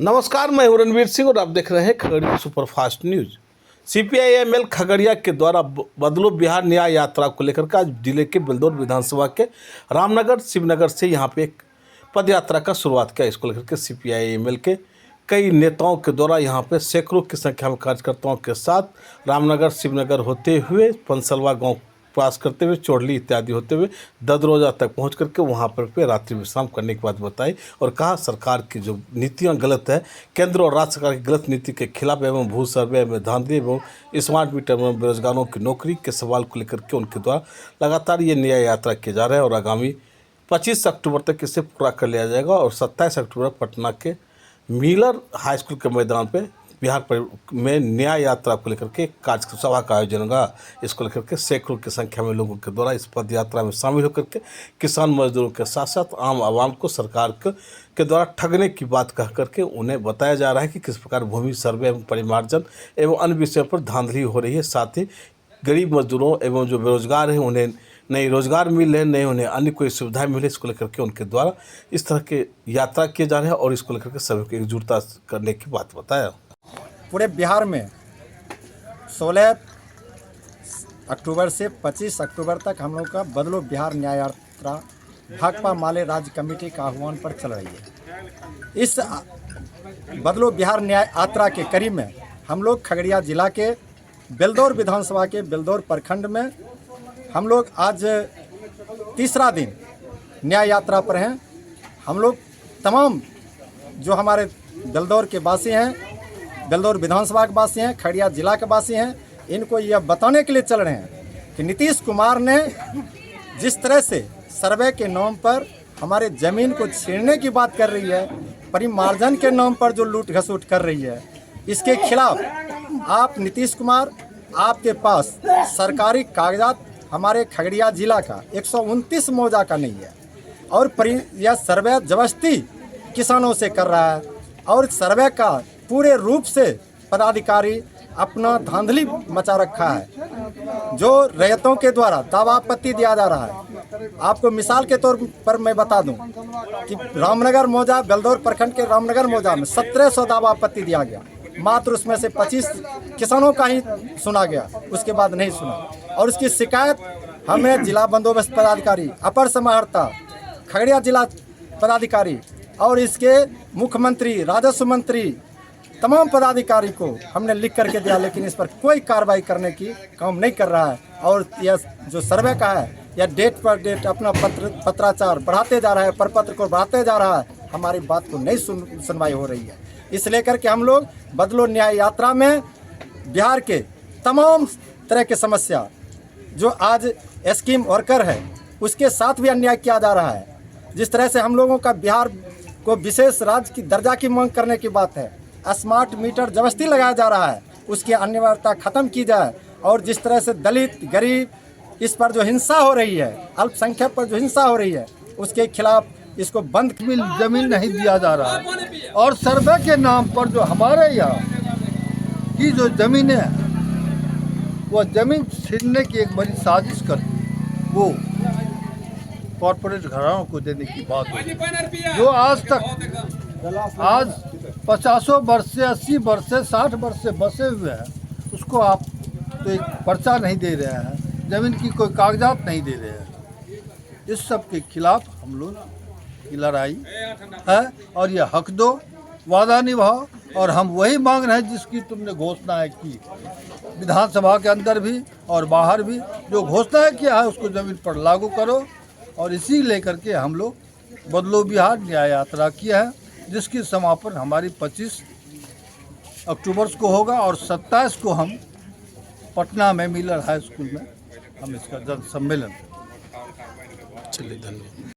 नमस्कार, मैं हूं रणवीर सिंह और आप देख रहे हैं Khagaria superfast news. CPI-ML Khagaria के द्वारा बदलो बिहार न्याय यात्रा को लेकर के आज जिले के बेलदौर विधानसभा के रामनगर शिवनगर से यहां पे एक पद यात्रा का शुरुआत किया। इसको लेकर के सीपीआई-एमएल के कई नेताओं के द्वारा यहां पे सैकड़ों की संख्या में कार्यकर्ताओं के साथ रामनगर शिवनगर होते हुए पंसलवा गाँव पास करते हुए चोरली इत्यादि होते हुए ददरोजा तक पहुंच करके वहां पर रात्रि विश्राम करने की बात बताई और कहा सरकार की जो नीतियां गलत है, केंद्र और राज्य सरकार की गलत नीति के खिलाफ एवं भू सर्वे में धांधली एवं स्मार्ट मीटर एवं बेरोजगारों की नौकरी के सवाल को लेकर के उनके द्वारा लगातार ये न्याय यात्रा किया जा रहा है और आगामी 25 अक्टूबर तक इसे पूरा कर लिया जाएगा और 27 अक्टूबर पटना के मिलर हाई स्कूल के मैदान पर बिहार में न्याय यात्रा को लेकर के कार्य सभा का आयोजन होगा। इसको लेकर के सैकड़ों की संख्या में लोगों के द्वारा इस पद यात्रा में शामिल होकर के किसान मजदूरों के साथ साथ आम आवाम को सरकार के द्वारा ठगने की बात कह करके उन्हें बताया जा रहा है कि किस प्रकार भूमि सर्वे एवं परिमार्जन एवं अन्य विषयों पर धांधली हो रही है। साथ ही गरीब मजदूरों एवं जो बेरोजगार हैं उन्हें नई रोजगार मिल रहे, नहीं उन्हें अन्य कोई सुविधाएं मिले। इसको लेकर के उनके द्वारा इस तरह के यात्रा किए जा रहे हैं और इसको लेकर के सभी को एकजुटता करने की बात बताया। पूरे बिहार में 16 अक्टूबर से 25 अक्टूबर तक हम लोग का बदलो बिहार न्याय यात्रा भाकपा माले राज्य कमेटी का आह्वान पर चल रही है। इस बदलो बिहार न्याय यात्रा के कड़ी में हम लोग खगड़िया जिला के बेलदौर विधानसभा के बेलदौर प्रखंड में हम लोग आज तीसरा दिन न्याय यात्रा पर हैं। हम लोग तमाम जो हमारे बेलदौर के वासी हैं, बेलदौर विधानसभा के वासी हैं, खगड़िया जिला के वासी हैं, इनको यह बताने के लिए चल रहे हैं कि नीतीश कुमार ने जिस तरह से सर्वे के नाम पर हमारे ज़मीन को छीनने की बात कर रही है, परिमार्जन के नाम पर जो लूट घसूट कर रही है, इसके खिलाफ आप नीतीश कुमार, आपके पास सरकारी कागजात हमारे खगड़िया जिला का 129 मौजा का नहीं है और यह सर्वे जबरदस्ती किसानों से कर रहा है और सर्वे का पूरे रूप से पदाधिकारी अपना धांधली मचा रखा है। जो रैयतों के द्वारा दावा आपत्ति दिया जा रहा है, आपको मिसाल के तौर पर मैं बता दूं कि रामनगर मौजा बेलदौर प्रखंड के रामनगर मौजा में 1700 दावा आपत्ति दिया गया, मात्र उसमें से 25 किसानों का ही सुना गया, उसके बाद नहीं सुना। और उसकी शिकायत हमें जिला बंदोबस्त पदाधिकारी, अपर समाहर्ता, खगड़िया जिला पदाधिकारी और इसके मुख्यमंत्री, राजस्व मंत्री, तमाम पदाधिकारी को हमने लिख करके दिया, लेकिन इस पर कोई कार्रवाई करने की काम नहीं कर रहा है। और यह जो सर्वे का है, यह डेट पर डेट अपना पत्राचार बढ़ाते जा रहा है, प्रपत्र को बढ़ाते जा रहा है, हमारी बात को नहीं सुनवाई हो रही है। इस लेकर के हम लोग बदलो न्याय यात्रा में बिहार के तमाम तरह की समस्या जो आज स्कीम वर्कर है उसके साथ भी अन्याय किया जा रहा है। जिस तरह से हम लोगों का बिहार को विशेष राज्य की दर्जा की मांग करने की बात है, स्मार्ट मीटर जबरदस्ती लगाया जा रहा है, उसकी अनिवार्यता खत्म की जाए। और जिस तरह से दलित, गरीब, इस पर जो हिंसा हो रही है, अल्पसंख्यक पर जो हिंसा हो रही है, उसके खिलाफ इसको बंद जमीन नहीं दिया जा रहा है और सर्वे के नाम पर जो हमारे यहाँ की जो ज़मीनें हैं वो ज़मीन छीनने की एक बड़ी साजिश कर वो कॉरपोरेट घरानों को देने की बात है। जो आज तक आज 50 वर्ष से 80 वर्ष से 60 वर्ष से बसे हुए हैं, उसको आप तो एक पर्चा नहीं दे रहे हैं, ज़मीन की कोई कागजात नहीं दे रहे हैं। इस सब के खिलाफ हम लोग की लड़ाई है और ये हक दो, वादा निभाओ। और हम वही मांग रहे हैं जिसकी तुमने घोषणाएं की विधानसभा के अंदर भी और बाहर भी, जो घोषणाएं किया है उसको ज़मीन पर लागू करो। और इसी लेकर के हम लोग बदलो बिहार न्याय यात्रा किया है, जिसकी समापन हमारी 25 अक्टूबर को होगा और 27 को हम पटना में मिलर हाई स्कूल में हम इसका जन सम्मेलन। चलिए, धन्यवाद।